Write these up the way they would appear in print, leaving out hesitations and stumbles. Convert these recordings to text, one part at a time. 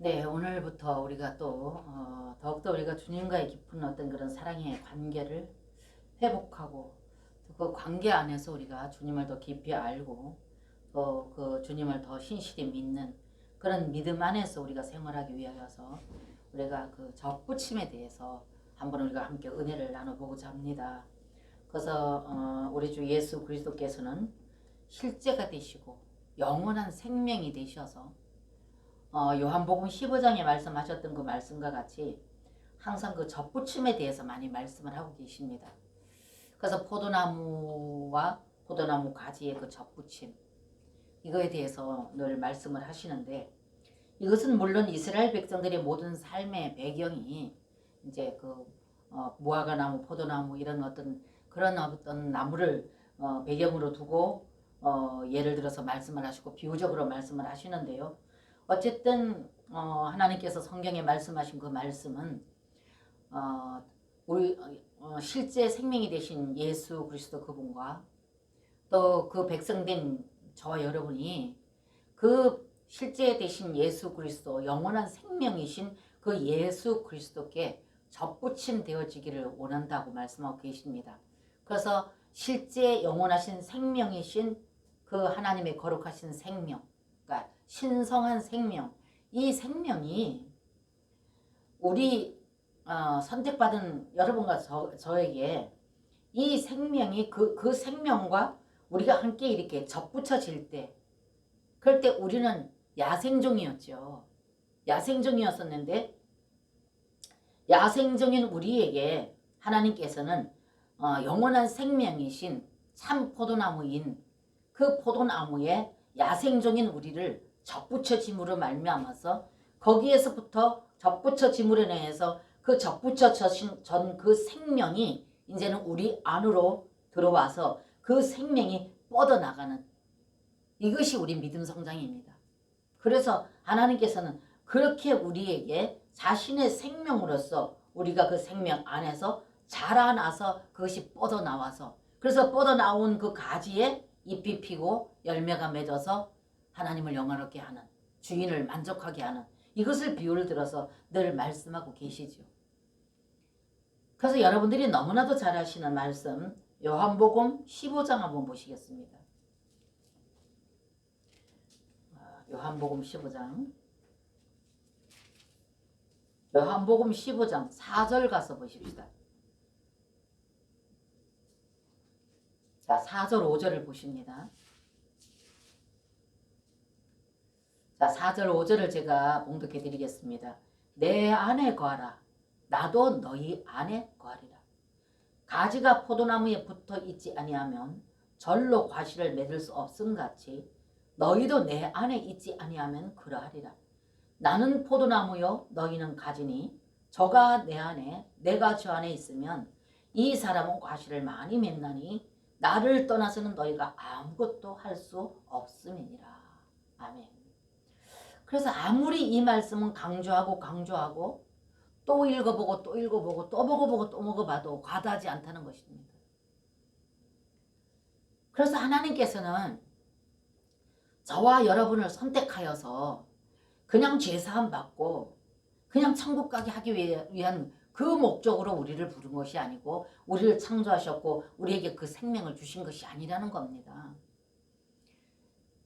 네, 오늘부터 우리가 또 더욱더 우리가 주님과의 깊은 어떤 그런 사랑의 관계를 회복하고 그 관계 안에서 우리가 주님을 더 깊이 알고 또 그 주님을 더 신실히 믿는 그런 믿음 안에서 우리가 생활하기 위하여서 우리가 그 접붙임에 대해서 한번 우리가 함께 은혜를 나눠보고자 합니다. 그래서 우리 주 예수 그리스도께서는 실제가 되시고 영원한 생명이 되셔서 요한복음 15장에 말씀하셨던 그 말씀과 같이 항상 그 접붙임에 대해서 많이 말씀을 하고 계십니다. 그래서 포도나무와 포도나무 가지의 그 접붙임 이거에 대해서 늘 말씀을 하시는데, 이것은 물론 이스라엘 백성들의 모든 삶의 배경이 이제 그 무화과나무, 포도나무 이런 그런 어떤 나무를 배경으로 두고 예를 들어서 말씀을 하시고 비유적으로 말씀을 하시는데요. 어쨌든 하나님께서 성경에 말씀하신 그 말씀은 우리 실제 생명이 되신 예수 그리스도 그분과 또 그 백성된 저와 여러분이 그 실제 되신 예수 그리스도, 영원한 생명이신 그 예수 그리스도께 접붙임 되어지기를 원한다고 말씀하고 계십니다. 그래서 실제 영원하신 생명이신 그 하나님의 거룩하신 생명, 그러니까 신성한 생명, 이 생명이 우리 선택받은 여러분과 저에게 이 생명이 그 생명과 우리가 함께 이렇게 접붙여질 때, 그럴 때 우리는 야생종이었죠. 야생종이었었는데 야생종인 우리에게 하나님께서는 영원한 생명이신 참 포도나무인 그 포도나무에 야생종인 우리를 접붙여짐으로 말미암아서 거기에서부터 접붙여짐으로 인해서 그 접붙여진 그 생명이 이제는 우리 안으로 들어와서 그 생명이 뻗어나가는, 이것이 우리 믿음 성장입니다. 그래서 하나님께서는 그렇게 우리에게 자신의 생명으로서 우리가 그 생명 안에서 자라나서 그것이 뻗어나와서, 그래서 뻗어나온 그 가지에 잎이 피고 열매가 맺어서 하나님을 영화롭게 하는, 주인을 만족하게 하는, 이것을 비유를 들어서 늘 말씀하고 계시죠. 그래서 여러분들이 너무나도 잘 아시는 말씀 요한복음 15장 한번 보시겠습니다. 요한복음 15장 4절 가서 보십시다. 자, 4절 5절을 보십니다. 자, 4절 5절을 제가 봉독해 드리겠습니다. 내 안에 거하라, 나도 너희 안에 거하리라. 가지가 포도나무에 붙어 있지 아니하면 절로 과실을 맺을 수 없음같이 너희도 내 안에 있지 아니하면 그러하리라. 나는 포도나무요 너희는 가지니 저가 내 안에 내가 저 안에 있으면 이 사람은 과실을 많이 맺나니 나를 떠나서는 너희가 아무것도 할 수 없음이니라. 아멘. 그래서 아무리 이 말씀은 강조하고 또 읽어보고 또 읽어보고 또 먹어보고 또 먹어봐도 과다하지 않다는 것입니다. 그래서 하나님께서는 저와 여러분을 선택하여서 그냥 죄사함 받고 그냥 천국 가게 하기 위한 그 목적으로 우리를 부른 것이 아니고, 우리를 창조하셨고 우리에게 그 생명을 주신 것이 아니라는 겁니다.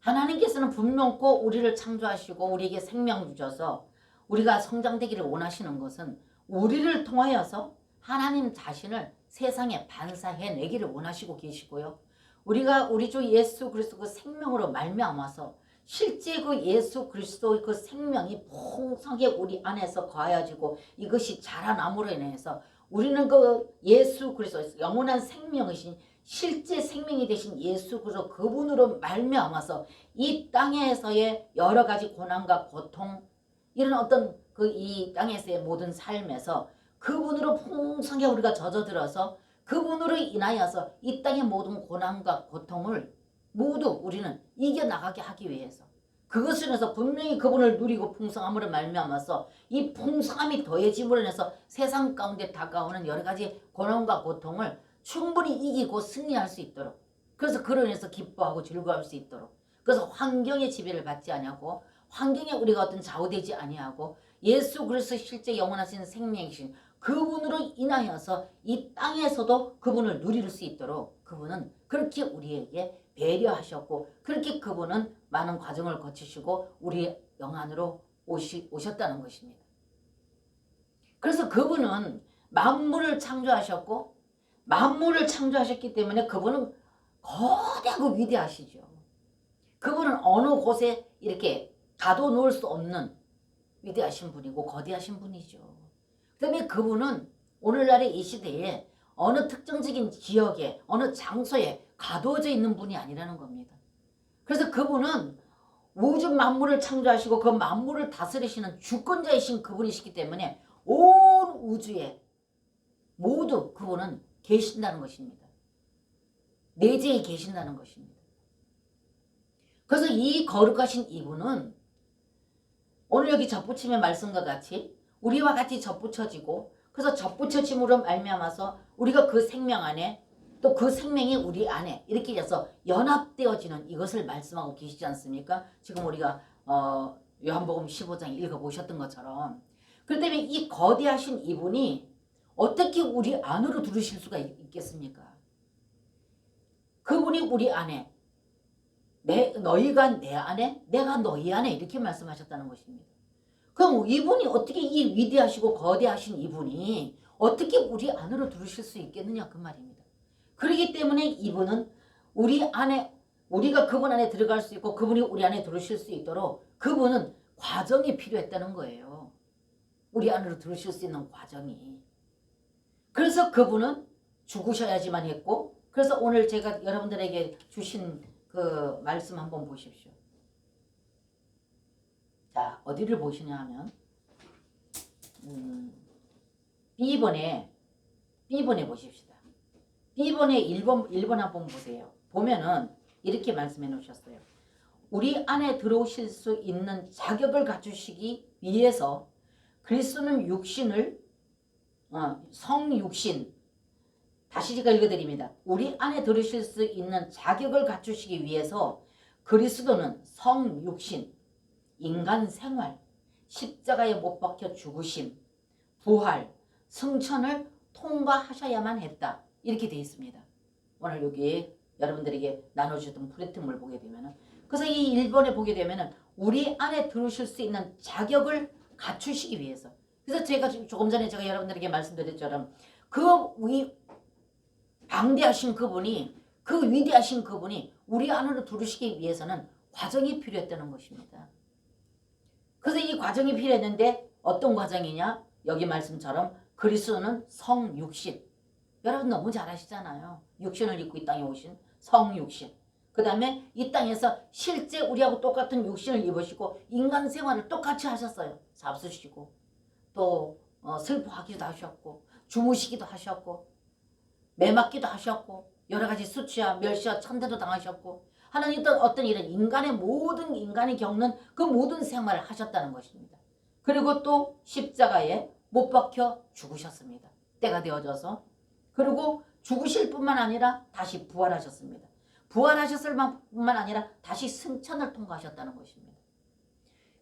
하나님께서는 분명코 우리를 창조하시고 우리에게 생명 주셔서 우리가 성장되기를 원하시는 것은 우리를 통하여서 하나님 자신을 세상에 반사해내기를 원하시고 계시고요. 우리가 우리 주 예수 그리스도 그 생명으로 말미암아서 실제 그 예수 그리스도의 그 생명이 풍성하게 우리 안에서 거하여지고 이것이 자라남으로 인해서 우리는 그 예수 그리스도 영원한 생명이신 실제 생명이 되신 예수 그리스도 그분으로 말미암아서 이 땅에서의 여러 가지 고난과 고통, 이런 어떤 그 이 땅에서의 모든 삶에서 그분으로 풍성하게 우리가 젖어들어서 그분으로 인하여서 이 땅의 모든 고난과 고통을 모두 우리는 이겨나가게 하기 위해서, 그것을 인해서 분명히 그분을 누리고 풍성함으로 말미암아서 이 풍성함이 더해짐으로 인해서 세상 가운데 다가오는 여러 가지 고난과 고통을 충분히 이기고 승리할 수 있도록, 그래서 그로 인해서 기뻐하고 즐거워할 수 있도록, 그래서 환경의 지배를 받지 않냐고 환경에 우리가 어떤 좌우되지 아니하고 예수 그리스도 실제 영원하신 생명이신 그분으로 인하여서 이 땅에서도 그분을 누릴 수 있도록 그분은 그렇게 우리에게 배려하셨고 그렇게 그분은 많은 과정을 거치시고 우리 영안으로 오셨다는 것입니다. 그래서 그분은 만물을 창조하셨고 만물을 창조하셨기 때문에 그분은 거대하고 위대하시죠. 그분은 어느 곳에 이렇게 가둬놓을 수 없는 위대하신 분이고 거대하신 분이죠. 그 다음에 그분은 오늘날의 이 시대에 어느 특정적인 지역에 어느 장소에 가두어져 있는 분이 아니라는 겁니다. 그래서 그분은 우주 만물을 창조하시고 그 만물을 다스리시는 주권자이신 그분이시기 때문에 온 우주에 모두 그분은 계신다는 것입니다. 내재에 계신다는 것입니다. 그래서 이 거룩하신 이분은 오늘 여기 접붙임의 말씀과 같이 우리와 같이 접붙여지고 그래서 접붙여짐으로 말미암아서 우리가 그 생명 안에 또 그 생명이 우리 안에 이렇게 해서 연합되어지는 이것을 말씀하고 계시지 않습니까? 지금 우리가 요한복음 15장 읽어보셨던 것처럼 그렇기 때문에 이 거대하신 이분이 어떻게 우리 안으로 들으실 수가 있겠습니까? 그분이 우리 안에 너희가 내 안에 내가 너희 안에 이렇게 말씀하셨다는 것입니다. 그럼 이분이 어떻게 이 위대하시고 거대하신 이분이 어떻게 우리 안으로 들으실 수 있겠느냐 그 말입니다. 그렇기 때문에 이분은 우리 안에 우리가 그분 안에 들어갈 수 있고 그분이 우리 안에 들으실 수 있도록 그분은 과정이 필요했다는 거예요. 우리 안으로 들으실 수 있는 과정이. 그래서 그분은 죽으셔야지만 했고 그래서 오늘 제가 여러분들에게 주신 그 말씀 한번 보십시오. 자, 어디를 보시냐 하면 B번에 보십시다. B번에 1번 한번 보세요. 보면은 이렇게 말씀해 놓으셨어요. 우리 안에 들어오실 수 있는 자격을 갖추시기 위해서 그리스도는 육신을 성육신 다시 제가 읽어드립니다. 우리 안에 들으실 수 있는 자격을 갖추시기 위해서 그리스도는 성육신, 인간 생활, 십자가에 못 박혀 죽으심, 부활, 승천을 통과하셔야만 했다. 이렇게 되어 있습니다. 오늘 여기 여러분들에게 나눠주던 프레트물 보게 되면은 그래서 이 1번에 보게 되면은 우리 안에 들으실 수 있는 자격을 갖추시기 위해서 그래서 제가 조금 전에 제가 여러분들에게 말씀드렸처럼 그 방대하신 그분이 그 위대하신 그분이 우리 안으로 들으시기 위해서는 과정이 필요했다는 것입니다. 그래서 이 과정이 필요했는데 어떤 과정이냐? 여기 말씀처럼 그리스도는 성육신. 여러분 너무 잘 아시잖아요. 육신을 입고 이 땅에 오신 성육신. 그 다음에 이 땅에서 실제 우리하고 똑같은 육신을 입으시고 인간 생활을 똑같이 하셨어요. 잡수시고 또 슬퍼하기도 하셨고 주무시기도 하셨고 매맞기도 하셨고 여러 가지 수치와 멸시와 천대도 당하셨고 하나님 어떤 이런 모든 인간이 겪는 그 모든 생활을 하셨다는 것입니다. 그리고 또 십자가에 못 박혀 죽으셨습니다. 때가 되어져서. 그리고 죽으실 뿐만 아니라 다시 부활하셨습니다. 부활하셨을 뿐만 아니라 다시 승천을 통과하셨다는 것입니다.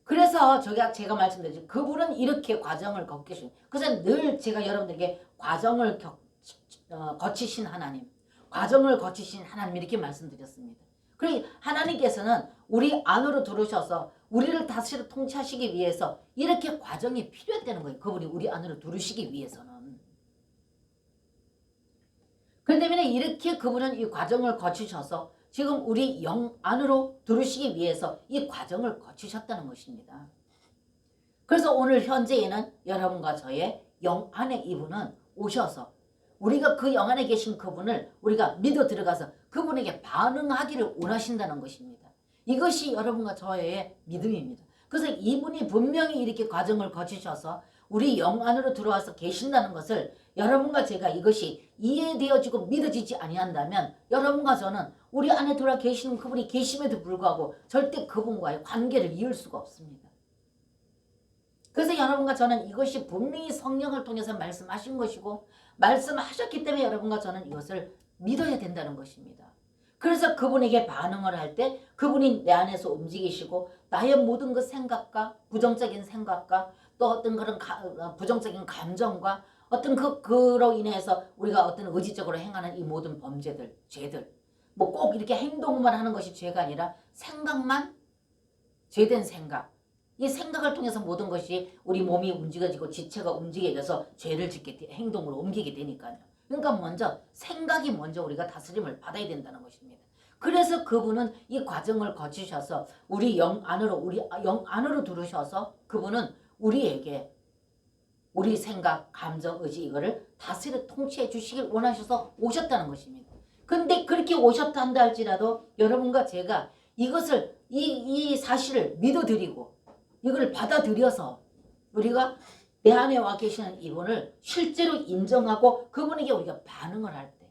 그래서 제가 말씀드렸죠. 그분은 이렇게 과정을 겪으신 그래서 늘 제가 여러분들에게 과정을 거치신 하나님, 과정을 거치신 하나님 이렇게 말씀드렸습니다. 그리고 하나님께서는 우리 안으로 들어오셔서 우리를 다스려 통치하시기 위해서 이렇게 과정이 필요했다는 거예요. 그분이 우리 안으로 들어오시기 위해서는. 그렇기 때문에 이렇게 그분은 이 과정을 거치셔서 지금 우리 영 안으로 들어오시기 위해서 이 과정을 거치셨다는 것입니다. 그래서 오늘 현재에는 여러분과 저의 영 안에 이분은 오셔서 우리가 그 영 안에 계신 그분을 우리가 믿어 들어가서 그분에게 반응하기를 원하신다는 것입니다. 이것이 여러분과 저의 믿음입니다. 그래서 이분이 분명히 이렇게 과정을 거치셔서 우리 영 안으로 들어와서 계신다는 것을 여러분과 제가 이것이 이해되어지고 믿어지지 아니한다면 여러분과 저는 우리 안에 들어와 계시는 그분이 계심에도 불구하고 절대 그분과의 관계를 이을 수가 없습니다. 그래서 여러분과 저는 이것이 분명히 성령을 통해서 말씀하신 것이고 말씀하셨기 때문에 여러분과 저는 이것을 믿어야 된다는 것입니다. 그래서 그분에게 반응을 할 때 그분이 내 안에서 움직이시고 나의 모든 그 생각과 부정적인 생각과 또 어떤 그런 부정적인 감정과 어떤 그로 인해서 우리가 어떤 의지적으로 행하는 이 모든 범죄들, 죄들, 뭐 꼭 이렇게 행동만 하는 것이 죄가 아니라 생각만 죄된 생각, 이 생각을 통해서 모든 것이 우리 몸이 움직여지고 지체가 움직여져서 죄를 짓게 행동으로 옮기게 되니까요. 그러니까 먼저 생각이 먼저 우리가 다스림을 받아야 된다는 것입니다. 그래서 그분은 이 과정을 거치셔서 우리 영 안으로 들으셔서 그분은 우리에게 우리 생각, 감정, 의지 이거를 다스려 통치해 주시길 원하셔서 오셨다는 것입니다. 근데 그렇게 오셨다 한다 할지라도 여러분과 제가 이것을 이 사실을 믿어드리고 이걸 받아들여서 우리가 내 안에 와 계시는 이분을 실제로 인정하고 그분에게 우리가 반응을 할 때,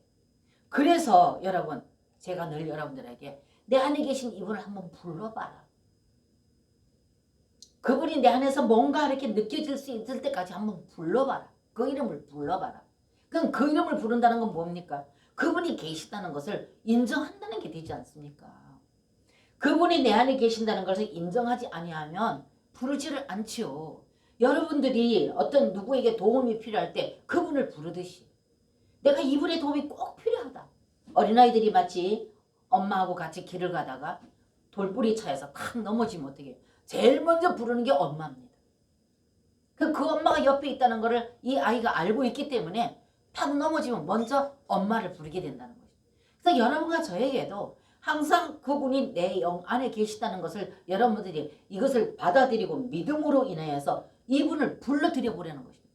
그래서 여러분, 제가 늘 여러분들에게 내 안에 계신 이분을 한번 불러봐라. 그분이 내 안에서 뭔가 이렇게 느껴질 수 있을 때까지 한번 불러봐라. 그 이름을 불러봐라. 그럼 그 이름을 부른다는 건 뭡니까? 그분이 계시다는 것을 인정한다는 게 되지 않습니까? 그분이 내 안에 계신다는 것을 인정하지 아니하면 부르지를 않지요. 여러분들이 어떤 누구에게 도움이 필요할 때 그분을 부르듯이 내가 이분의 도움이 꼭 필요하다. 어린아이들이 마치 엄마하고 같이 길을 가다가 돌뿌리 차에서 탁 넘어지면 어떻게 해요? 제일 먼저 부르는 게 엄마입니다. 그 엄마가 옆에 있다는 것을 이 아이가 알고 있기 때문에 탁 넘어지면 먼저 엄마를 부르게 된다는 거죠. 그래서 여러분과 저에게도 항상 그분이 내 영 안에 계시다는 것을 여러분들이 이것을 받아들이고 믿음으로 인하여서 이분을 불러들여 보려는 것입니다.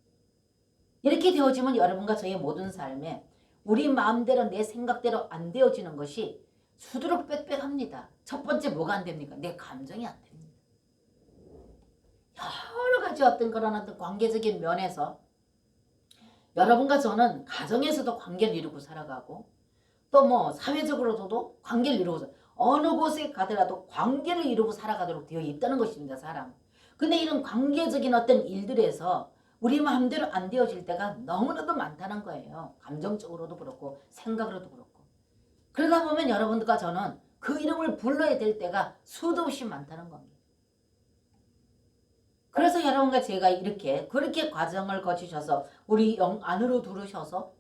이렇게 되어지면 여러분과 저의 모든 삶에 우리 마음대로 내 생각대로 안 되어지는 것이 수두룩 빽빽합니다. 첫 번째 뭐가 안 됩니까? 내 감정이 안 됩니다. 여러 가지 어떤 그런 어떤 관계적인 면에서 여러분과 저는 가정에서도 관계를 이루고 살아가고 또 뭐 사회적으로도 관계를 이루고 어느 곳에 가더라도 관계를 이루고 살아가도록 되어 있다는 것입니다. 사람. 근데 이런 관계적인 어떤 일들에서 우리 마음대로 안 되어질 때가 너무나도 많다는 거예요. 감정적으로도 그렇고 생각으로도 그렇고. 그러다 보면 여러분들과 저는 그 이름을 불러야 될 때가 수도 없이 많다는 겁니다. 그래서 여러분과 제가 이렇게 그렇게 과정을 거치셔서 우리 영 안으로 들으셔서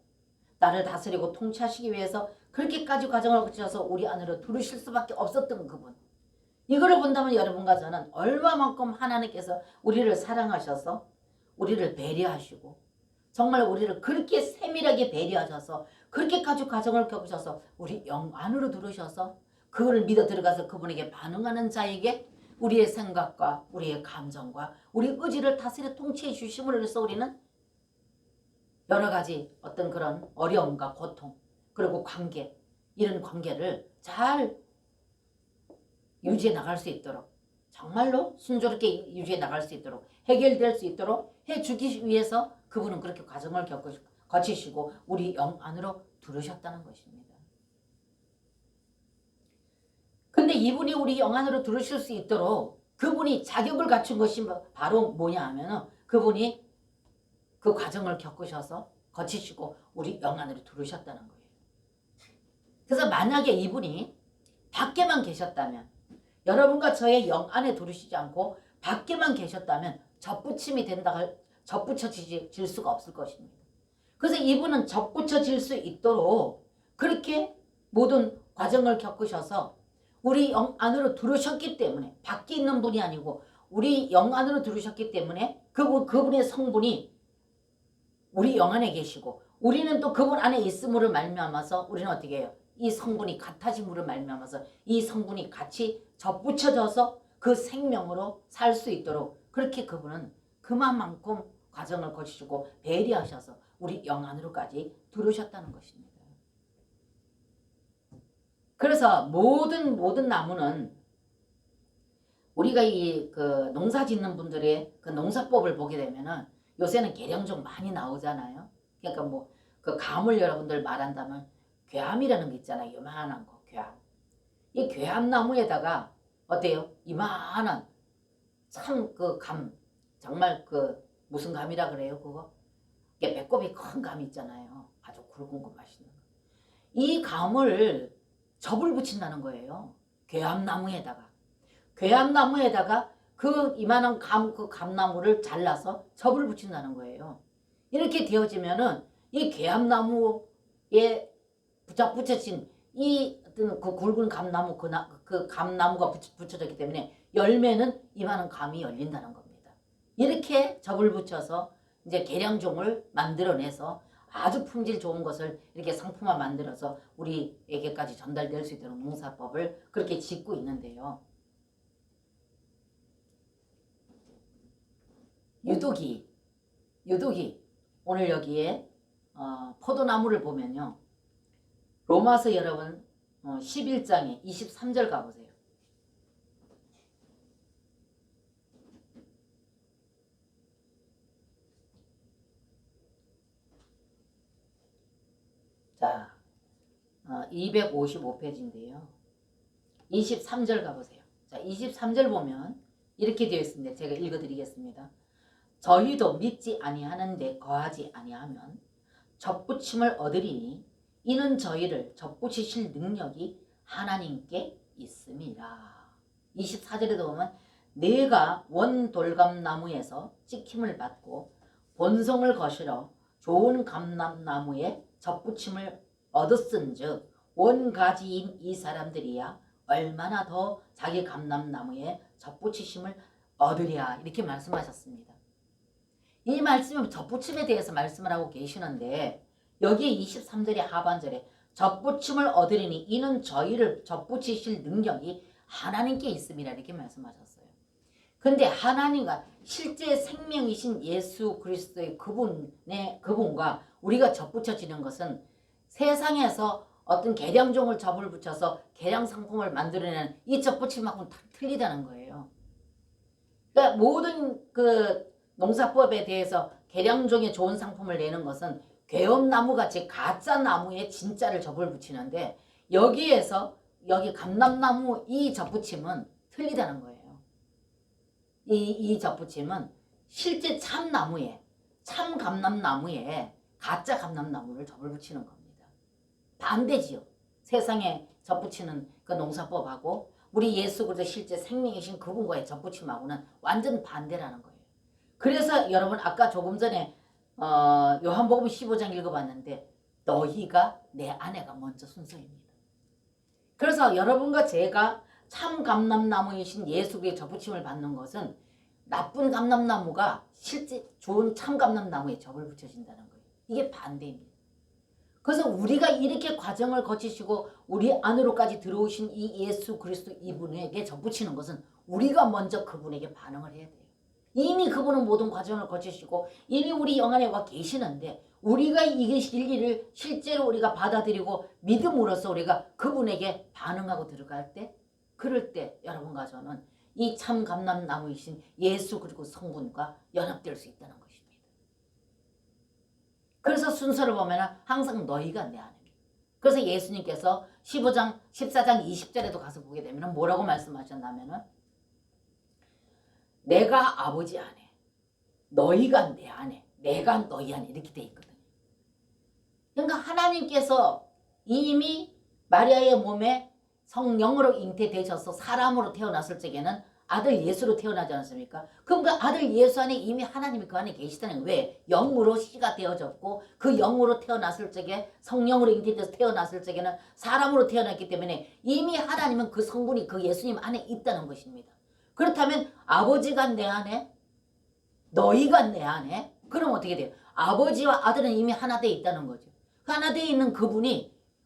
나를 다스리고 통치하시기 위해서 그렇게까지 과정을 거쳐서 우리 안으로 들으실 수밖에 없었던 그분. 이거를 본다면 여러분과 저는 얼마만큼 하나님께서 우리를 사랑하셔서 우리를 배려하시고 정말 우리를 그렇게 세밀하게 배려하셔서 그렇게까지 과정을 겪으셔서 우리 영 안으로 들으셔서 그걸 믿어 들어가서 그분에게 반응하는 자에게 우리의 생각과 우리의 감정과 우리 의지를 다스려 통치해 주심으로 해서 우리는 여러 가지 어떤 그런 어려움과 고통 그리고 관계 이런 관계를 잘 유지해 나갈 수 있도록 정말로 순조롭게 유지해 나갈 수 있도록 해결될 수 있도록 해주기 위해서 그분은 그렇게 과정을 거치시고 우리 영 안으로 들으셨다는 것입니다. 근데 이분이 우리 영 안으로 들으실 수 있도록 그분이 자격을 갖춘 것이 바로 뭐냐 하면 그분이 그 과정을 겪으셔서 거치시고 우리 영 안으로 들으셨다는 거예요. 그래서 만약에 이분이 밖에만 계셨다면 여러분과 저의 영 안에 들으시지 않고 밖에만 계셨다면 접붙여질 수가 없을 것입니다. 그래서 이분은 접붙여질 수 있도록 그렇게 모든 과정을 겪으셔서 우리 영 안으로 들으셨기 때문에 밖에 있는 분이 아니고 우리 영 안으로 들으셨기 때문에 그분의 성분이 우리 영 안에 계시고 우리는 또 그분 안에 있음으로 말미암아서 우리는 어떻게 해요? 이 성분이 같아짐으로 말미암아서 이 성분이 같이 접붙여져서 그 생명으로 살 수 있도록 그렇게 그분은 그만큼 과정을 거치시고 배려하셔서 우리 영 안으로까지 들으셨다는 것입니다. 그래서 모든 나무는 우리가 이 그 농사 짓는 분들의 그 농사법을 보게 되면은 요새는 계량종 많이 나오잖아요. 그러니까 뭐 그 감을 여러분들 말한다면 괴암이라는 게 있잖아요. 요만한 거 괴암. 이 괴암나무에다가 어때요? 이만한 참 그 감 정말 그 무슨 감이라 그래요 그거? 이게 배꼽이 큰 감 있잖아요. 아주 굵은 거 맛있는 거. 이 감을 접을 붙인다는 거예요. 괴암나무에다가. 괴암나무에다가 그 이만한 그 감나무를 잘라서 접을 붙인다는 거예요. 이렇게 되어지면은 이 괴암나무에 붙여진 이 그 굵은 감나무 그 감나무가 붙여졌기 때문에 열매는 이만한 감이 열린다는 겁니다. 이렇게 접을 붙여서 이제 계량종을 만들어내서 아주 품질 좋은 것을 이렇게 상품화 만들어서 우리에게까지 전달될 수 있도록 농사법을 그렇게 짓고 있는데요. 유독이 오늘 여기에 포도나무를 보면요. 로마서 여러분 11장에 23절 가보세요. 자, 255페이지인데요. 23절 가보세요. 자, 23절 보면 이렇게 되어 있습니다. 제가 읽어드리겠습니다. 저희도 믿지 아니하는데 거하지 아니하면 접붙임을 얻으리니 이는 저희를 접붙이실 능력이 하나님께 있음이라. 24절에도 보면 내가 원돌감나무에서 찍힘을 받고 본성을 거실어 좋은 감람나무에 접붙임을 얻었은즉 원가지인 이 사람들이야 얼마나 더 자기 감람나무에 접붙이심을 얻으랴 이렇게 말씀하셨습니다. 이 말씀은 접붙임에 대해서 말씀을 하고 계시는데 여기에 23절의 하반절에 접붙임을 얻으리니 이는 저희를 접붙이실 능력이 하나님께 있음이라 이렇게 말씀하셨어요. 근데 하나님과 실제 생명이신 예수 그리스도의 그분과 우리가 접붙여지는 것은 세상에서 어떤 계량종을 접을 붙여서 계량 상품을 만들어내는 이 접붙임하고는 다 틀리다는 거예요. 그러니까 모든 그 농사법에 대해서 계량종에 좋은 상품을 내는 것은 괴엄나무같이 가짜 나무에 진짜를 접을 붙이는데 여기에서 여기 감람나무 이 접붙임은 틀리다는 거예요. 이 접붙임은 실제 참나무에 참 감람나무에 가짜 감람나무를 접을 붙이는 겁니다. 반대지요. 세상에 접붙이는 그 농사법하고 우리 예수 그리스도 실제 생명이신 그분과의 접붙임하고는 완전 반대라는 거예요. 그래서 여러분 아까 조금 전에 요한복음 15장 읽어봤는데 너희가 내 아내가 먼저 순서입니다. 그래서 여러분과 제가 참 감람나무이신 예수 그리스도의 접붙임을 받는 것은 나쁜 감람나무가 실제 좋은 참 감람나무에 접을 붙여진다는 거예요. 이게 반대입니다. 그래서 우리가 이렇게 과정을 거치시고 우리 안으로까지 들어오신 이 예수 그리스도 이분에게 접붙이는 것은 우리가 먼저 그분에게 반응을 해야 돼요. 이미 그분은 모든 과정을 거치시고 이미 우리 영 안에 와 계시는데 우리가 이게 진리를 실제로 우리가 받아들이고 믿음으로써 우리가 그분에게 반응하고 들어갈 때 그럴 때 여러분과 저는 이 참 감람나무이신 예수 그리고 성분과 연합될 수 있다는 것입니다. 그래서 순서를 보면 항상 너희가 내 안에. 그래서 예수님께서 14장 20절에도 가서 보게 되면 뭐라고 말씀하셨냐면은 내가 아버지 안에 너희가 내 안에 내가 너희 안에 이렇게 돼 있거든요. 그러니까 하나님께서 이미 마리아의 몸에 성령으로 잉태되셔서 사람으로 태어났을 적에는 아들 예수로 태어나지 않습니까? 그럼 그 아들 예수 안에 이미 하나님이 그 안에 계시다는 거예요. 왜? 영으로 씨가 되어졌고 그 영으로 태어났을 적에 성령으로 잉태돼서 태어났을 적에는 사람으로 태어났기 때문에 이미 하나님은 그 성분이 그 예수님 안에 있다는 것입니다. 그렇다면 아버지가 내 안에 너희가 내 안에 그럼 어떻게 돼요? 아버지와 아들은 이미 하나 되어 있다는 거죠. 하나 되어 있는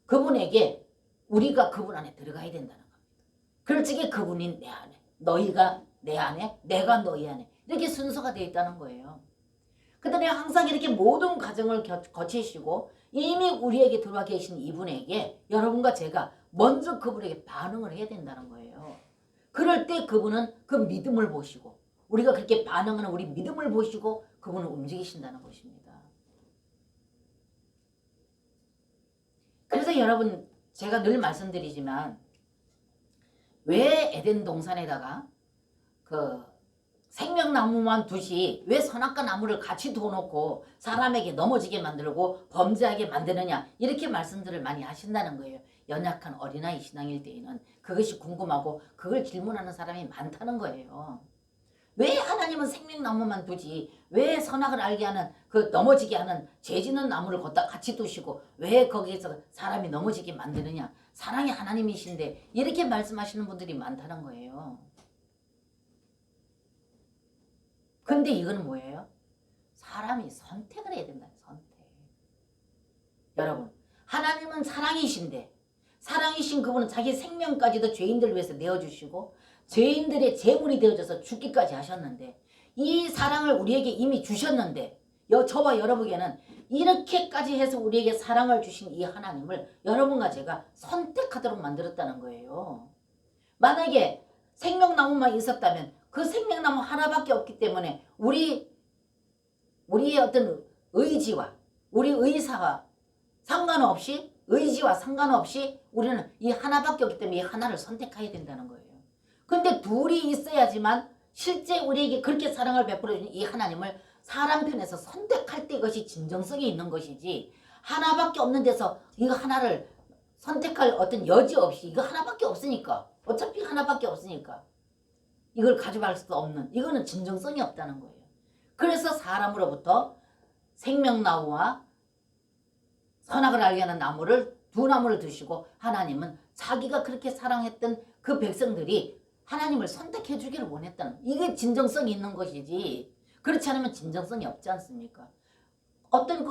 그분에게 우리가 그분 안에 들어가야 된다는 겁니다. 그럴 적에 그분이 내 안에 너희가 내 안에 내가 너희 안에 이렇게 순서가 되어 있다는 거예요. 그다음에 항상 이렇게 모든 과정을 거치시고 이미 우리에게 들어와 계신 이분에게 여러분과 제가 먼저 그분에게 반응을 해야 된다는 거예요. 그럴 때 그분은 그 믿음을 보시고 우리가 그렇게 반응하는 우리 믿음을 보시고 그분을 움직이신다는 것입니다. 그래서 여러분 제가 늘 말씀드리지만 왜 에덴 동산에다가 그 생명나무만 두지 왜 선악과 나무를 같이 두어놓고 사람에게 넘어지게 만들고 범죄하게 만드느냐 이렇게 말씀들을 많이 하신다는 거예요. 연약한 어린아이 신앙일 때에는 그것이 궁금하고 그걸 질문하는 사람이 많다는 거예요. 왜 하나님은 생명나무만 두지 왜 선악을 알게 하는 그 넘어지게 하는 죄짓는 나무를 걷다 같이 두시고 왜 거기에서 사람이 넘어지게 만드느냐 사랑의 하나님이신데 이렇게 말씀하시는 분들이 많다는 거예요. 근데 이건 뭐예요? 사람이 선택을 해야 된다. 선택. 여러분 하나님은 사랑이신데 사랑이신 그분은 자기 생명까지도 죄인들을 위해서 내어주시고 죄인들의 제물이 되어져서 죽기까지 하셨는데 이 사랑을 우리에게 이미 주셨는데 저와 여러분에게는 이렇게까지 해서 우리에게 사랑을 주신 이 하나님을 여러분과 제가 선택하도록 만들었다는 거예요. 만약에 생명나무만 있었다면 그 생명나무 하나밖에 없기 때문에 우리의 어떤 의지와 우리 의사와 상관없이 의지와 상관없이 우리는 이 하나밖에 없기 때문에 이 하나를 선택해야 된다는 거예요. 근데 둘이 있어야지만 실제 우리에게 그렇게 사랑을 베풀어 주는 이 하나님을 사람 편에서 선택할 때 이것이 진정성이 있는 것이지 하나밖에 없는 데서 이거 하나를 선택할 어떤 여지 없이 이거 하나밖에 없으니까 어차피 하나밖에 없으니까 이걸 가져갈 수도 없는 이거는 진정성이 없다는 거예요. 그래서 사람으로부터 생명나무와 선악을 알게 하는 나무를 두 나무를 두시고 하나님은 자기가 그렇게 사랑했던 그 백성들이 하나님을 선택해 주기를 원했다는 이게 진정성이 있는 것이지 그렇지 않으면 진정성이 없지 않습니까? 어떤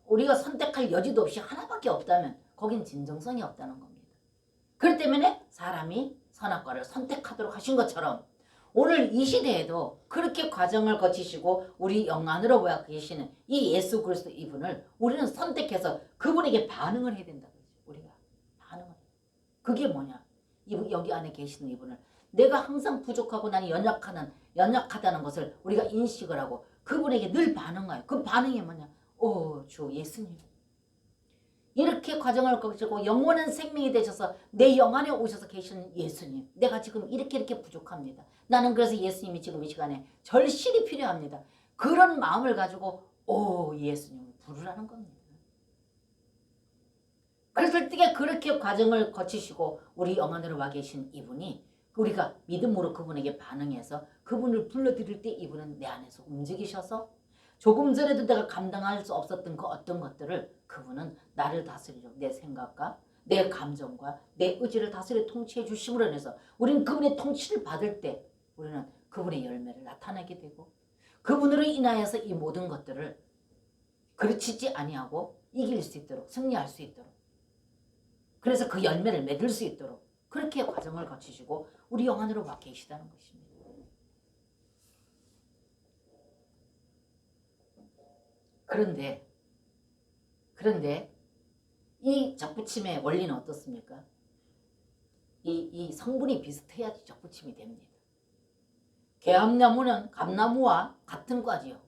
우리가 선택할 여지도 없이 하나밖에 없다면 거긴 진정성이 없다는 겁니다. 그렇기 때문에 사람이 선악과를 선택하도록 하신 것처럼 오늘 이 시대에도 그렇게 과정을 거치시고 우리 영 안으로 와 계시는 이 예수 그리스도 이분을 우리는 선택해서 그분에게 반응을 해야 된다. 우리가 반응을 해야 돼. 그게 뭐냐? 여기 안에 계시는 이분을 내가 항상 부족하고 나는 연약하다는 것을 우리가 인식을 하고 그분에게 늘 반응해요. 그 반응이 뭐냐? 주 예수님. 이렇게 과정을 거치고 영원한 생명이 되셔서 내 영 안에 오셔서 계시는 예수님. 내가 지금 이렇게 부족합니다. 나는 그래서 예수님이 지금 이 시간에 절실히 필요합니다. 그런 마음을 가지고 예수님을 부르라는 겁니다. 그랬을 때 그렇게 과정을 거치시고 우리 영 안으로 와 계신 이분이 우리가 믿음으로 그분에게 반응해서 그분을 불러드릴 때 이분은 내 안에서 움직이셔서 조금 전에도 내가 감당할 수 없었던 그 어떤 것들을 그분은 나를 다스리려 내 생각과 내 감정과 내 의지를 다스려 통치해 주심으로 인해서 우리는 그분의 통치를 받을 때 우리는 그분의 열매를 나타내게 되고 그분으로 인하여서 이 모든 것들을 그르치지 아니하고 이길 수 있도록 승리할 수 있도록 그래서 그 열매를 맺을 수 있도록 그렇게 과정을 거치시고 우리 영 안으로 와 계시다는 것입니다. 그런데 이 접붙임의 원리는 어떻습니까? 이 성분이 비슷해야지 접붙임이 됩니다. 개합나무는 감나무와 같은 과지요.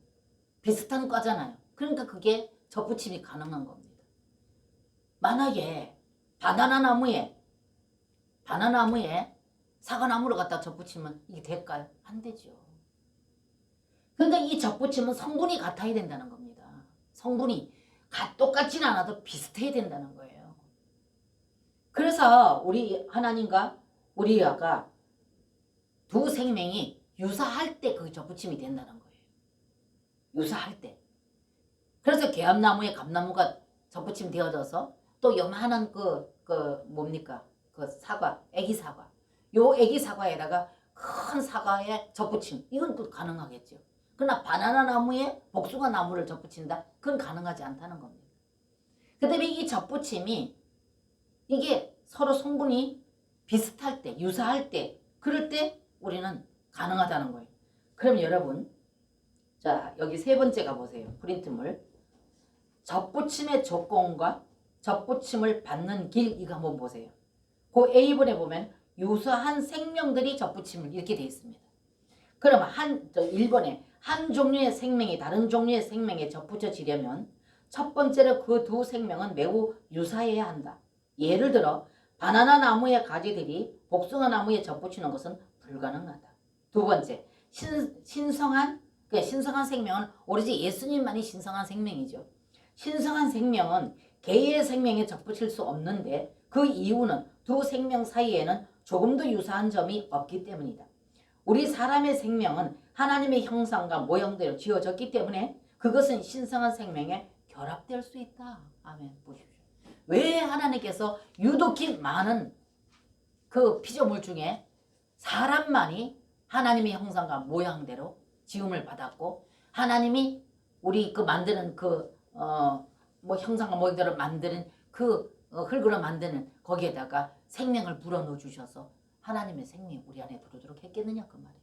비슷한 과잖아요. 그러니까 그게 접붙임이 가능한 겁니다. 만약에 바나나나무에 사과나무를 갖다 접붙이면 이게 될까요? 안 되죠. 그러니까 이 접붙임은 성분이 같아야 된다는 겁니다. 성분이 똑같지는 않아도 비슷해야 된다는 거예요. 그래서 우리 하나님과 우리 아가 두 생명이 유사할 때 그 접붙임이 된다는 거예요. 유사할 때. 그래서 개합나무에 감나무가 접붙임 되어져서 또 요만한 사과, 애기 사과. 요 애기 사과에다가 큰 사과의 접붙임. 이건 또 가능하겠죠. 그러나 바나나 나무에 복숭아 나무를 접붙인다? 그건 가능하지 않다는 겁니다. 그 다음에 이 접붙임이 이게 서로 성분이 비슷할 때, 유사할 때, 그럴 때 우리는 가능하다는 거예요. 그럼 여러분, 자, 여기 세 번째 가보세요. 프린트물. 접붙임의 조건과 접붙임을 받는 길, 이거 한번 보세요. 그 A번에 보면 유사한 생명들이 접붙임을 이렇게 되어 있습니다. 그러면 1번에 한 종류의 생명이 다른 종류의 생명에 접붙여지려면 첫 번째로 그 두 생명은 매우 유사해야 한다. 예를 들어 바나나 나무의 가지들이 복숭아 나무에 접붙이는 것은 불가능하다. 두 번째, 신성한 생명은 오로지 예수님만이 신성한 생명이죠. 신성한 생명은 개의 생명에 접붙일 수 없는데 그 이유는 두 생명 사이에는 조금도 유사한 점이 없기 때문이다. 우리 사람의 생명은 하나님의 형상과 모형대로 지어졌기 때문에 그것은 신성한 생명에 결합될 수 있다. 아멘. 보십시오. 왜 하나님께서 유독히 많은 그 피조물 중에 사람만이 하나님의 형상과 모양대로 지음을 받았고 하나님이 우리 그 만드는 형상과 모양대로 만드는 흙으로 만드는 거기에다가 생명을 불어넣어 주셔서 하나님의 생명이 우리 안에 들어오도록 했겠느냐 그 말이에요.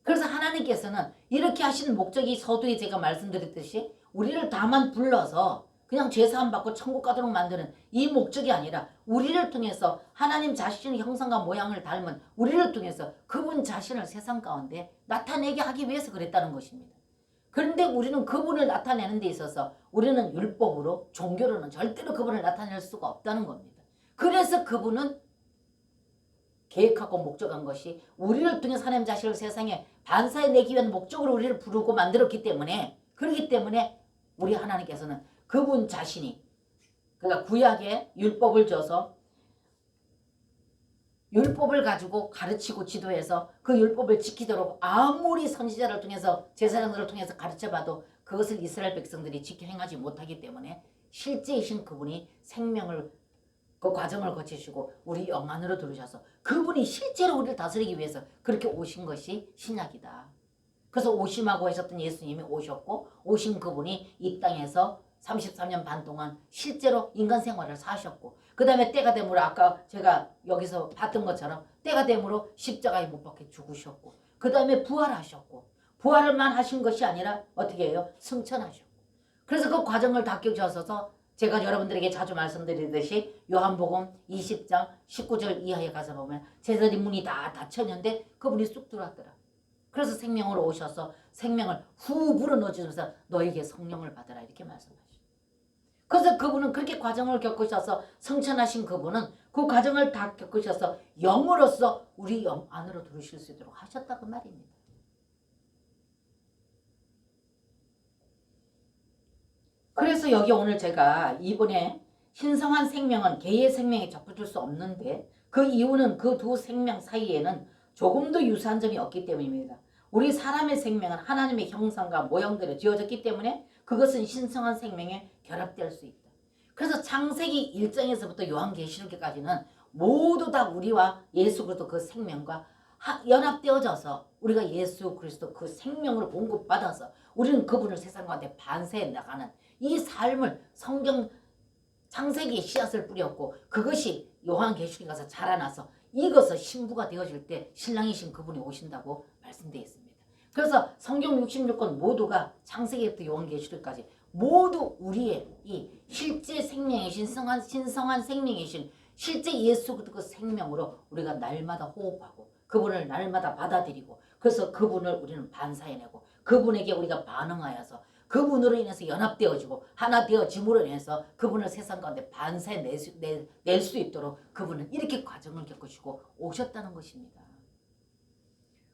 그래서 하나님께서는 이렇게 하신 목적이 서두에 제가 말씀드렸듯이 우리를 다만 불러서 그냥 죄사함 받고 천국 가도록 만드는 이 목적이 아니라 우리를 통해서 하나님 자신의 형상과 모양을 닮은 우리를 통해서 그분 자신을 세상 가운데 나타내게 하기 위해서 그랬다는 것입니다. 그런데 우리는 그분을 나타내는 데 있어서 우리는 율법으로 종교로는 절대로 그분을 나타낼 수가 없다는 겁니다. 그래서 그분은 계획하고 목적한 것이 우리를 통해 하나님 자신을 세상에 반사해내기 위한 목적으로 우리를 부르고 만들었기 때문에 그렇기 때문에 우리 하나님께서는 그분 자신이 그러니까 구약에 율법을 줘서 율법을 가지고 가르치고 지도해서 그 율법을 지키도록 아무리 선지자를 통해서 제사장들을 통해서 가르쳐봐도 그것을 이스라엘 백성들이 지켜 행하지 못하기 때문에 실제이신 그분이 생명을 그 과정을 거치시고 우리 영 안으로 들어오셔서 그분이 실제로 우리를 다스리기 위해서 그렇게 오신 것이 신약이다. 그래서 오심하고 하셨던 예수님이 오셨고 오신 그분이 이 땅에서 33년 반 동안 실제로 인간 생활을 사셨고 그 다음에 때가 되므로 아까 제가 여기서 봤던 것처럼 때가 되므로 십자가에 못 박혀 죽으셨고 그 다음에 부활하셨고 부활을만 하신 것이 아니라 어떻게 해요? 승천하셨고 그래서 그 과정을 다 겪으셔서 제가 여러분들에게 자주 말씀드리듯이 요한복음 20장 19절 이하에 가서 보면 제자리 문이 다 닫혔는데 그분이 쑥 들어왔더라. 그래서 생명으로 오셔서 생명을 후 불어넣어주면서 너에게 성령을 받아라 이렇게 말씀하시죠. 그래서 그분은 그렇게 과정을 겪으셔서 성천하신 그분은 그 과정을 다 겪으셔서 영으로서 우리 영 안으로 들어오실 수 있도록 하셨다 그 말입니다. 그래서 여기 오늘 제가 이번에 신성한 생명은 개의 생명에 접붙을 수 없는데 그 이유는 그 두 생명 사이에는 조금도 유사한 점이 없기 때문입니다. 우리 사람의 생명은 하나님의 형상과 모형대로 지어졌기 때문에 그것은 신성한 생명에 결합될 수 있다. 그래서 창세기 1장에서부터 요한계시록까지는 모두 다 우리와 예수 그리스도 그 생명과 연합되어져서 우리가 예수 그리스도 그 생명을 공급받아서 우리는 그분을 세상 가운데 반세해 나가는 이 삶을 성경 창세기에 씨앗을 뿌렸고 그것이 요한계시록에 가서 자라나서 이것을 신부가 되어질 때 신랑이신 그분이 오신다고 말씀되어 있습니다. 그래서 성경 66권 모두가 창세기부터 요한계시록까지 모두 우리의 이 실제 생명이신 신성한 생명이신 실제 예수 그 생명으로 우리가 날마다 호흡하고 그분을 날마다 받아들이고 그래서 그분을 우리는 반사해내고 그분에게 우리가 반응하여서 그분으로 인해서 연합되어지고 하나 되어짐으로 인해서 그분을 세상 가운데 반사해 낼 수 있도록 그분은 이렇게 과정을 겪으시고 오셨다는 것입니다.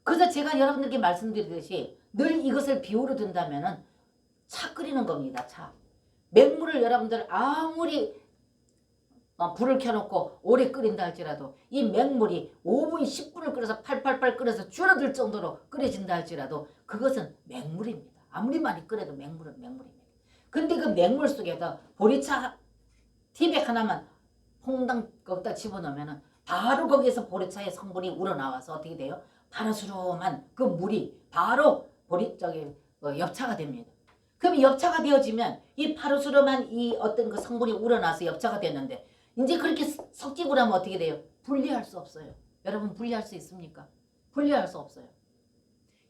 그래서 제가 여러분들께 말씀드리듯이 늘 이것을 비유로 든다면 차 끓이는 겁니다. 차. 맹물을 여러분들 아무리 불을 켜놓고 오래 끓인다 할지라도 이 맹물이 5분 10분을 끓여서 팔팔팔 끓여서 줄어들 정도로 끓여진다 할지라도 그것은 맹물입니다. 아무리 많이 끓여도 맹물은 맹물입니다. 근데 그 맹물 속에다 보리차 티백 하나만 퐁당 거기다 집어넣으면 바로 거기에서 보리차의 성분이 우러나와서 어떻게 돼요? 파라수름한 그 물이 바로 엽차가 됩니다. 그럼 엽차가 되어지면 이 파라수름한 이 어떤 그 성분이 우러나서 엽차가 됐는데 이제 그렇게 섞이고 나면 어떻게 돼요? 분리할 수 없어요. 여러분 분리할 수 있습니까? 분리할 수 없어요.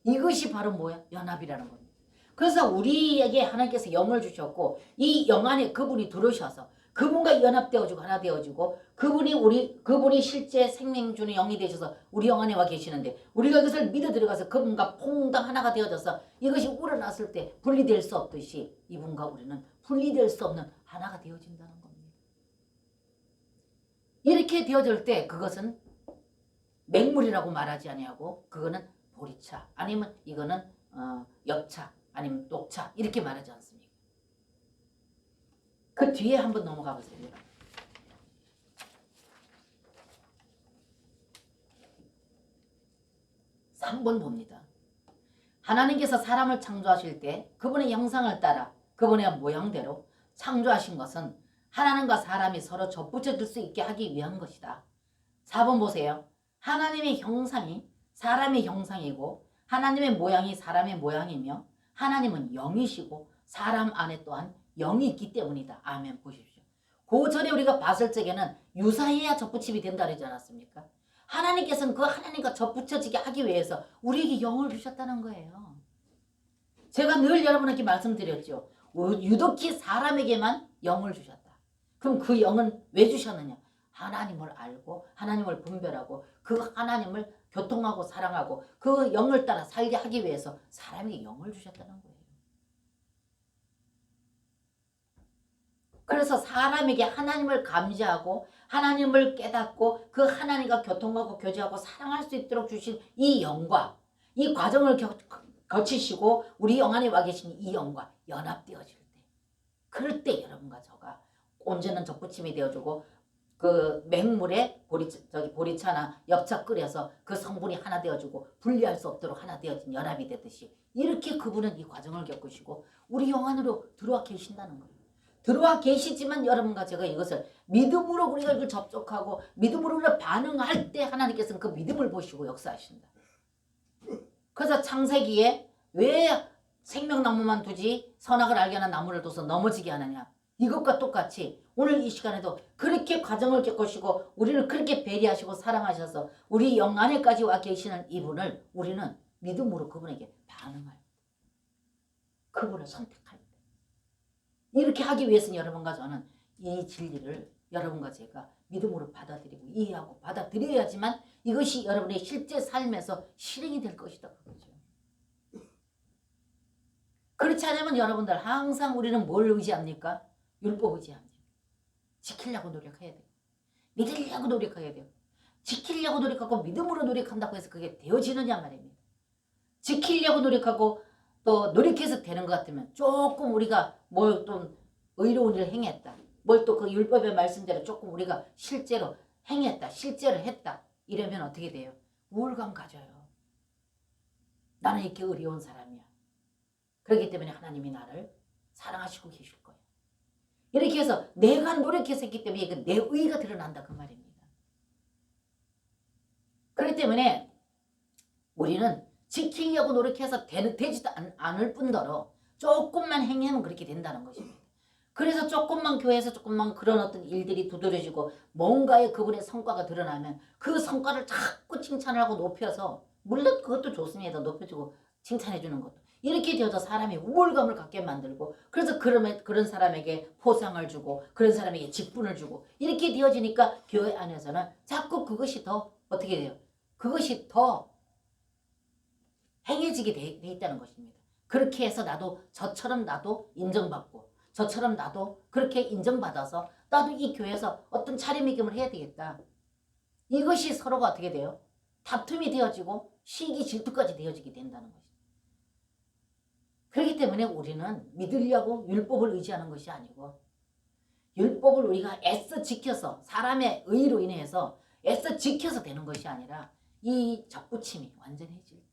이것이 바로 뭐야? 연합이라는 겁니다. 그래서 우리에게 하나님께서 영을 주셨고 이 영 안에 그분이 들어오셔서 그분과 연합되어지고 하나 되어지고 그분이 실제 생명 주는 영이 되셔서 우리 영 안에 와 계시는데 우리가 그것을 믿어 들어가서 그분과 퐁당 하나가 되어져서 이것이 우러났을 때 분리될 수 없듯이 이분과 우리는 분리될 수 없는 하나가 되어진다는 겁니다. 이렇게 되어질 때 그것은 맹물이라고 말하지 아니하고 그거는 보리차 아니면 이거는 엽차 아니면 녹차 이렇게 말하지 않습니까? 그 뒤에 한번 넘어가 보세요. 3번 봅니다. 하나님께서 사람을 창조하실 때 그분의 형상을 따라 그분의 모양대로 창조하신 것은 하나님과 사람이 서로 접붙여질 수 있게 하기 위한 것이다. 4번 보세요. 하나님의 형상이 사람의 형상이고 하나님의 모양이 사람의 모양이며 하나님은 영이시고 사람 안에 또한 영이 있기 때문이다. 아멘. 보십시오. 그 전에 우리가 봤을 적에는 유사해야 접붙임이 된다 그러지 않았습니까? 하나님께서는 그 하나님과 접붙여지게 하기 위해서 우리에게 영을 주셨다는 거예요. 제가 늘 여러분에게 말씀드렸죠. 유독히 사람에게만 영을 주셨다. 그럼 그 영은 왜 주셨느냐? 하나님을 알고 하나님을 분별하고 그 하나님을 교통하고 사랑하고 그 영을 따라 살게 하기 위해서 사람에게 영을 주셨다는 거예요. 그래서 사람에게 하나님을 감지하고 하나님을 깨닫고 그 하나님과 교통하고 교제하고 사랑할 수 있도록 주신 이 영과 이 과정을 거치시고 우리 영 안에 와 계신 이 영과 연합되어질 때, 그럴 때 여러분과 저가 온전한 접붙임이 되어주고 그 맹물에 보리차나 엽차 끓여서 그 성분이 하나 되어주고 분리할 수 없도록 하나 되어진 연합이 되듯이 이렇게 그분은 이 과정을 겪으시고 우리 영 안으로 들어와 계신다는 거예요. 들어와 계시지만 여러분과 제가 이것을 믿음으로 우리가 이걸 접촉하고 믿음으로 우리가 반응할 때 하나님께서는 그 믿음을 보시고 역사하신다. 그래서 창세기에 왜 생명나무만 두지 선악을 알게 하는 나무를 둬서 넘어지게 하느냐. 이것과 똑같이 오늘 이 시간에도 그렇게 과정을 겪으시고 우리를 그렇게 배려하시고 사랑하셔서 우리 영 안에까지 와 계시는 이분을 우리는 믿음으로 그분에게 반응할 때, 그분을 선택할 때, 이렇게 하기 위해서는 여러분과 저는 이 진리를 여러분과 제가 믿음으로 받아들이고 이해하고 받아들여야지만 이것이 여러분의 실제 삶에서 실행이 될 것이다. 그거죠. 그렇지 않으면 여러분들 항상 우리는 뭘 의지합니까? 율법 의지합니다. 지키려고 노력해야 돼요. 믿으려고 노력해야 돼요. 지키려고 노력하고 믿음으로 노력한다고 해서 그게 되어지느냐 말입니다. 지키려고 노력하고 또 노력해서 되는 것 같으면 조금 우리가 뭘 좀 의로운 일을 행했다. 뭘 또 그 율법의 말씀대로 조금 우리가 실제로 행했다. 실제로 했다. 이러면 어떻게 돼요? 우월감 가져요. 나는 이렇게 의로운 사람이야. 그렇기 때문에 하나님이 나를 사랑하시고 계실 거예요. 이렇게 해서 내가 노력해서 했기 때문에 내 의의가 드러난다 그 말입니다. 그렇기 때문에 우리는 지키려고 노력해서 되지도 않을 뿐더러 조금만 행하면 그렇게 된다는 것입니다. 그래서 조금만 교회에서 조금만 그런 어떤 일들이 두드러지고 뭔가의 그분의 성과가 드러나면 그 성과를 자꾸 칭찬을 하고 높여서, 물론 그것도 좋습니다. 높여주고 칭찬해 주는 것도. 이렇게 되어서 사람이 우월감을 갖게 만들고, 그래서 그런 사람에게 포상을 주고 그런 사람에게 직분을 주고 이렇게 되어지니까 교회 안에서는 자꾸 그것이 더 어떻게 돼요? 그것이 더 행해지게 돼 있다는 것입니다. 그렇게 해서 저처럼 나도 인정받고 저처럼 나도 그렇게 인정받아서 나도 이 교회에서 어떤 차림이김을 해야 되겠다. 이것이 서로가 어떻게 돼요? 다툼이 되어지고 시기 질투까지 되어지게 된다는 것입니다. 그렇기 때문에 우리는 믿으려고 율법을 의지하는 것이 아니고 율법을 우리가 애써 지켜서 사람의 의로 인해서 애써 지켜서 되는 것이 아니라 이 접붙임이 완전해질 때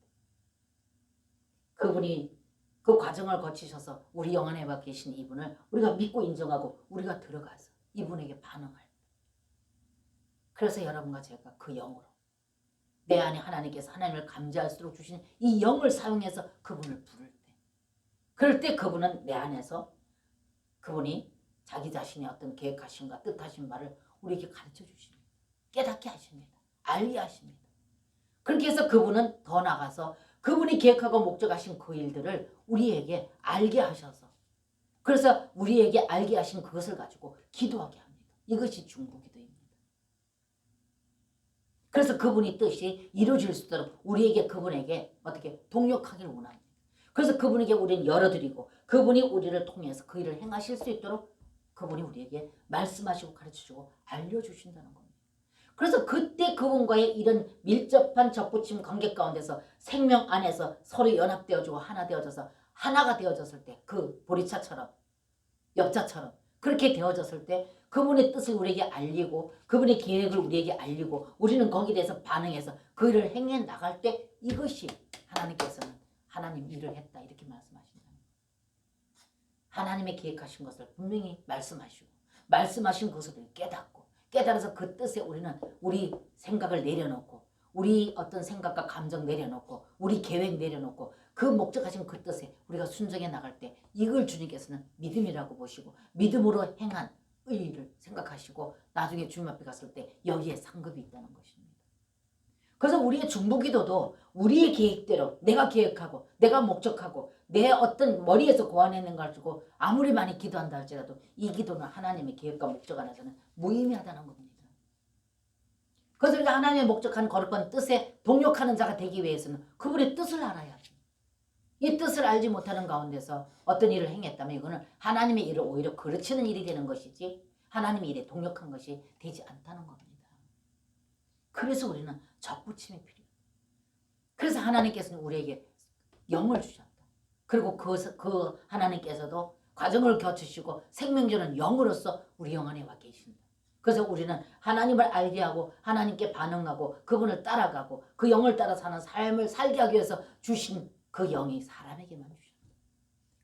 그분이 그 과정을 거치셔서 우리 영 안에 와 계신 이분을 우리가 믿고 인정하고 우리가 들어가서 이분에게 반응할 때, 그래서 여러분과 제가 그 영으로 내 안에 하나님께서 하나님을 감지할수록 주신 이 영을 사용해서 그분을 부를 때, 그럴 때 그분은 내 안에서 그분이 자기 자신의 어떤 계획하심과 뜻하신 바를 우리에게 가르쳐 주십니다. 깨닫게 하십니다. 알게 하십니다. 그렇게 해서 그분은 더 나가서 그분이 계획하고 목적하신 그 일들을 우리에게 알게 하셔서, 그래서 우리에게 알게 하신 그것을 가지고 기도하게 합니다. 이것이 중보기도입니다. 그래서 그분이 뜻이 이루어질 수 있도록 우리에게 그분에게 어떻게 동력하기를 원합니다. 그래서 그분에게 우리는 열어드리고 그분이 우리를 통해서 그 일을 행하실 수 있도록 그분이 우리에게 말씀하시고 가르쳐주고 알려주신다는 겁니다. 그래서 그때 그분과의 이런 밀접한 접붙임 관계 가운데서 생명 안에서 서로 연합되어지고 하나 되어져서 하나가 되어졌을 때 그 보리차처럼 엽자처럼 그렇게 되어졌을 때 그분의 뜻을 우리에게 알리고 그분의 계획을 우리에게 알리고 우리는 거기에 대해서 반응해서 그 일을 행해 나갈 때 이것이 하나님께서는 하나님 일을 했다 이렇게 말씀하신다. 하나님의 계획하신 것을 분명히 말씀하신 것을 깨달아서 그 뜻에 우리는 우리 생각을 내려놓고 우리 어떤 생각과 감정 내려놓고 우리 계획 내려놓고 그 목적하신 그 뜻에 우리가 순종해 나갈 때 이걸 주님께서는 믿음이라고 보시고 믿음으로 행한 의의를 생각하시고 나중에 주님 앞에 갔을 때 여기에 상급이 있다는 것입니다. 그래서 우리의 중보기도도 우리의 계획대로 내가 계획하고 내가 목적하고 내 어떤 머리에서 고안해낸 걸 가지고 아무리 많이 기도한다 할지라도 이 기도는 하나님의 계획과 목적 안에서는 무의미하다는 겁니다. 그래서 우리가 하나님의 목적한 거룩한 뜻에 동력하는 자가 되기 위해서는 그분의 뜻을 알아야지. 이 뜻을 알지 못하는 가운데서 어떤 일을 행했다면 이거는 하나님의 일을 오히려 그르치는 일이 되는 것이지 하나님의 일에 동력한 것이 되지 않다는 겁니다. 그래서 우리는 접붙임이 필요해요. 그래서 하나님께서는 우리에게 영을 주셨다. 그리고 그 하나님께서도 과정을 거치시고 생명주는 영으로서 우리 영 안에 와 계신다. 그래서 우리는 하나님을 알게 하고 하나님께 반응하고 그분을 따라가고 그 영을 따라 사는 삶을 살게 하기 위해서 주신 그 영이 사람에게만 주셨다.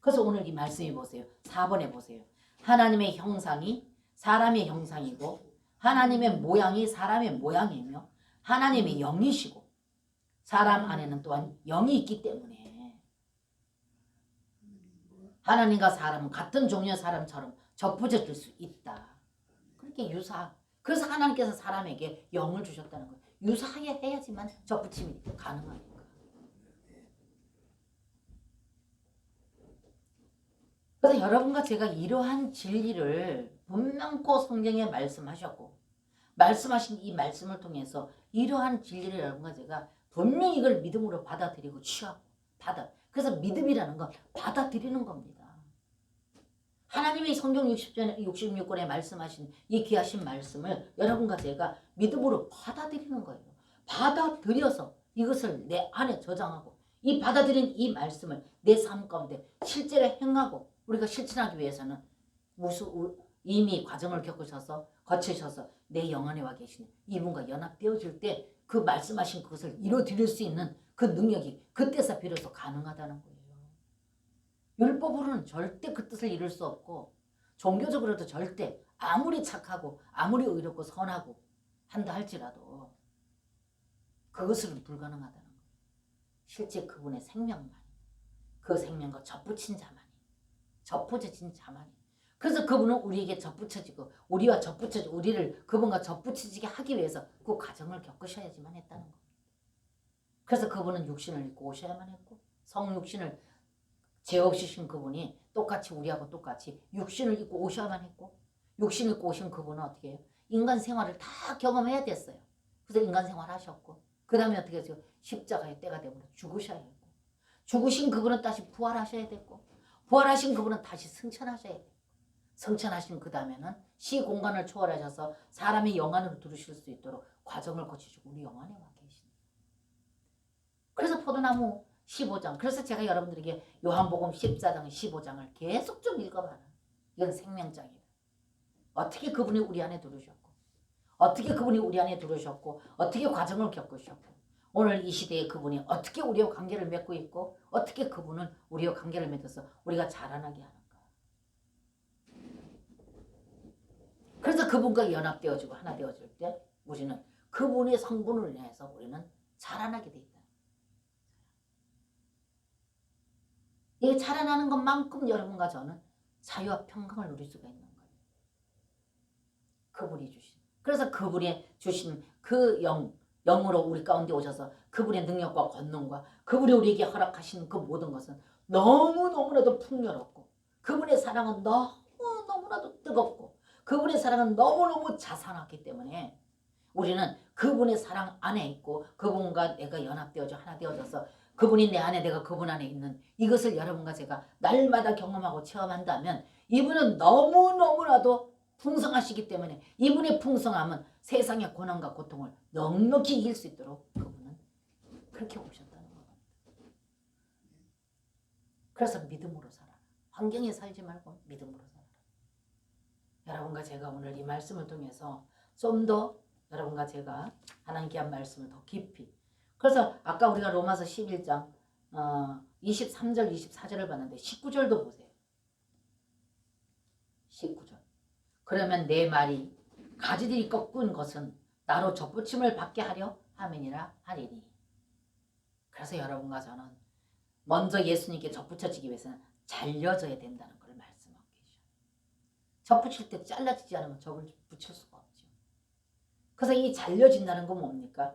그래서 오늘 이 말씀이 보세요. 4번에 보세요. 하나님의 형상이 사람의 형상이고 하나님의 모양이 사람의 모양이며 하나님의 영이시고 사람 안에는 또한 영이 있기 때문에 하나님과 사람은 같은 종류의 사람처럼 접붙여질 수 있다. 그렇게 그래서 하나님께서 사람에게 영을 주셨다는 거예요. 유사해야지만 접붙임이 가능하니까. 그래서 여러분과 제가 이러한 진리를 분명코 성경에 말씀하셨고 말씀하신 이 말씀을 통해서 이러한 진리를 여러분과 제가 분명히 이걸 믿음으로 받아들이고 취하고 그래서 믿음이라는 건 받아들이는 겁니다. 하나님의 성경 66권에 말씀하신 이 귀하신 말씀을 여러분과 제가 믿음으로 받아들이는 거예요. 받아들여서 이것을 내 안에 저장하고 이 받아들인 이 말씀을 내 삶 가운데 실제로 행하고 우리가 실천하기 위해서는 이미 과정을 거치셔서 내 영 안에 와 계시는 이분과 연합되어질 때 그 말씀하신 그것을 이루어드릴 수 있는 그 능력이 그때서 비로소 가능하다는 거예요. 율법으로는 절대 그 뜻을 이룰 수 없고 종교적으로도 절대 아무리 착하고 아무리 의롭고 선하고 한다 할지라도 그것은 불가능하다는 거예요. 실제 그분의 생명만 그 생명과 접붙인 자만이 접붙여진 자만이 그래서 그분은 우리에게 접붙여지고 우리를 그분과 접붙여지게 하기 위해서 그 과정을 겪으셔야지만 했다는 겁니다. 그래서 그분은 육신을 입고 오셔야만 했고 성육신을 죄 없으신 그분이 똑같이 우리하고 똑같이 육신을 입고 오셔야만 했고 육신을 입고 오신 그분은 어떻게 해요? 인간 생활을 다 경험해야 됐어요. 그래서 인간 생활 하셨고 그 다음에 어떻게 했어요? 십자가의 때가 되므로 죽으셔야 했고 죽으신 그분은 다시 부활하셔야 됐고 부활하신 그분은 다시 승천하셔야 됐고 승천하신 그 다음에는 시공간을 초월하셔서 사람의 영 안으로 들으실 수 있도록 과정을 거치시고 우리 영 안에 와 계십니다. 그래서 포도나무 15장 그래서 제가 여러분들에게 요한복음 14장 15장을 계속 좀 읽어봐라. 이건 생명장이다. 어떻게 그분이 우리 안에 들으셨고 어떻게 그분이 우리 안에 들으셨고 어떻게 과정을 겪으셨고 오늘 이 시대에 그분이 어떻게 우리와 관계를 맺고 있고 어떻게 그분은 우리와 관계를 맺어서 우리가 자라나게 하는가. 그래서 그분과 연합되어지고 하나 되어질 때 우리는 그분의 성분을 인해서 우리는 자라나게 돼 있다. 이게 자라나는 것만큼 여러분과 저는 자유와 평강을 누릴 수가 있는 거예요. 그분이 주신. 그래서 그분이 주신 그 영으로 우리 가운데 오셔서 그분의 능력과 권능과 그분이 우리에게 허락하신 그 모든 것은 너무너무나도 풍요롭고 그분의 사랑은 너무너무나도 뜨겁고 그분의 사랑은 너무너무 자상하기 때문에 우리는 그분의 사랑 안에 있고 그분과 내가 연합되어져 하나 되어져서 그분이 내 안에 내가 그분 안에 있는 이것을 여러분과 제가 날마다 경험하고 체험한다면 이분은 너무너무나도 풍성하시기 때문에 이분의 풍성함은 세상의 고난과 고통을 넉넉히 이길 수 있도록 그분은 그렇게 오셨다는 겁니다. 그래서 믿음으로 살아라. 환경에 살지 말고 믿음으로 살아라. 여러분과 제가 오늘 이 말씀을 통해서 좀 더 여러분과 제가 하나님께 한 말씀을 더 깊이, 그래서 아까 우리가 로마서 11장 23절 24절을 봤는데 19절도 보세요. 19절. 그러면 내 말이 가지들이 꺾은 것은 나로 접붙임을 받게 하려 함이니라 하리니. 그래서 여러분과 저는 먼저 예수님께 접붙여지기 위해서는 잘려져야 된다는 걸 말씀하고 계셔요. 접붙일 때 잘라지지 않으면 접을 붙일 수가 없죠. 그래서 이 잘려진다는 건 뭡니까?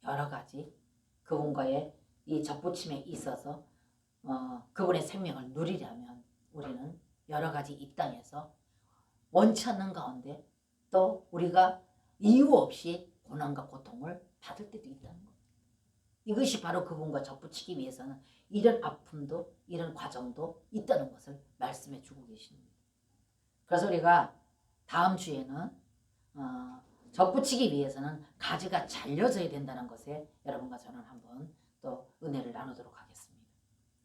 여러 가지 그분과의 이 접붙임에 있어서 그분의 생명을 누리려면 우리는 여러 가지 이 땅에서 원치 않는 가운데 또 우리가 이유 없이 고난과 고통을 받을 때도 있다는 겁니다. 이것이 바로 그분과 접붙이기 위해서는 이런 아픔도 이런 과정도 있다는 것을 말씀해 주고 계십니다. 그래서 우리가 다음 주에는 접붙이기 위해서는 가지가 잘려져야 된다는 것에 여러분과 저는 한번 또 은혜를 나누도록 하겠습니다.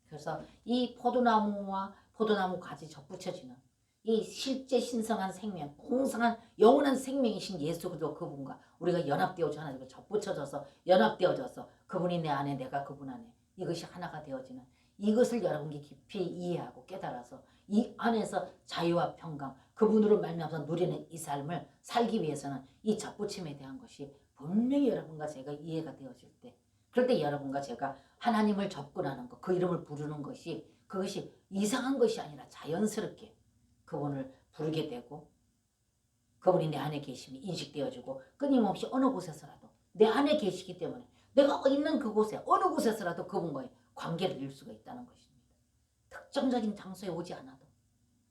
그래서 이 포도나무와 포도나무 가지 접붙여지는 이 실제 신성한 생명, 풍성한 영원한 생명이신 예수 그리스도 그분과 우리가 연합되어져 하나님과 접붙여져서 연합되어져서 그분이 내 안에 내가 그분 안에 이것이 하나가 되어지는 이것을 여러분께 깊이 이해하고 깨달아서 이 안에서 자유와 평강 그분으로 말미암아서 누리는 이 삶을 살기 위해서는 이 접붙임에 대한 것이 분명히 여러분과 제가 이해가 되어질 때, 그럴 때 여러분과 제가 하나님을 접근하는 것, 그 이름을 부르는 것이 그것이 이상한 것이 아니라 자연스럽게 그분을 부르게 되고 그분이 내 안에 계심이 인식되어지고 끊임없이 어느 곳에서라도 내 안에 계시기 때문에 내가 있는 그곳에 어느 곳에서라도 그분과의 관계를 이룰 수가 있다는 것입니다. 특정적인 장소에 오지 않아도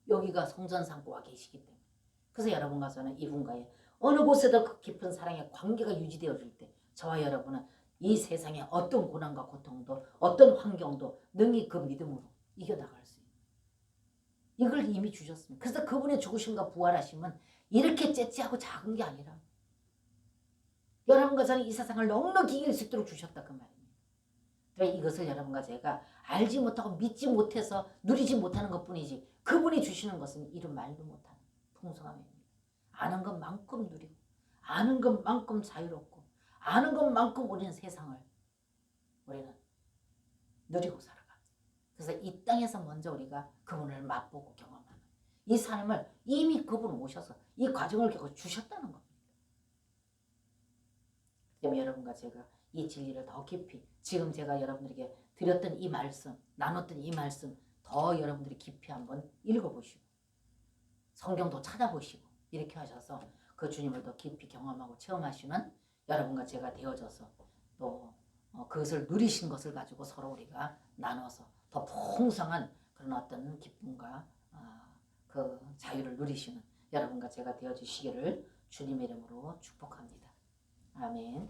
여기가 성전상고와 계시기 때문에, 그래서 여러분과 저는 이분과의 어느 곳에도 그 깊은 사랑의 관계가 유지되어질 때 저와 여러분은 이 세상의 어떤 고난과 고통도 어떤 환경도 능히 그 믿음으로 이겨나갈 수 있는 이걸 이미 주셨습니다. 그래서 그분의 죽으심과 부활하심은 이렇게 째째하고 작은 게 아니라 여러분과 저는 이 세상을 넉넉히 이길 수 있도록 주셨다 그 말입니다. 이것을 여러분과 제가 알지 못하고 믿지 못해서 누리지 못하는 것뿐이지 그분이 주시는 것은 이루 말도 못하는 풍성함입니다. 아는 것만큼 누리고 아는 것만큼 자유롭고 아는 것만큼 우리는 세상을 우리는 누리고 살아갑니다. 그래서 이 땅에서 먼저 우리가 그분을 맛보고 경험하는 이 삶을 이미 그분 오셔서 이 과정을 겪어 주셨다는 겁니다. 때문에 여러분과 제가 이 진리를 더 깊이 지금 제가 여러분들에게 드렸던 이 말씀, 나눴던 이 말씀 더 여러분들이 깊이 한번 읽어보시고 성경도 찾아보시고 이렇게 하셔서 그 주님을 더 깊이 경험하고 체험하시는 여러분과 제가 되어져서 또 그것을 누리신 것을 가지고 서로 우리가 나눠서 더 풍성한 그런 어떤 기쁨과 그 자유를 누리시는 여러분과 제가 되어주시기를 주님의 이름으로 축복합니다. 아멘.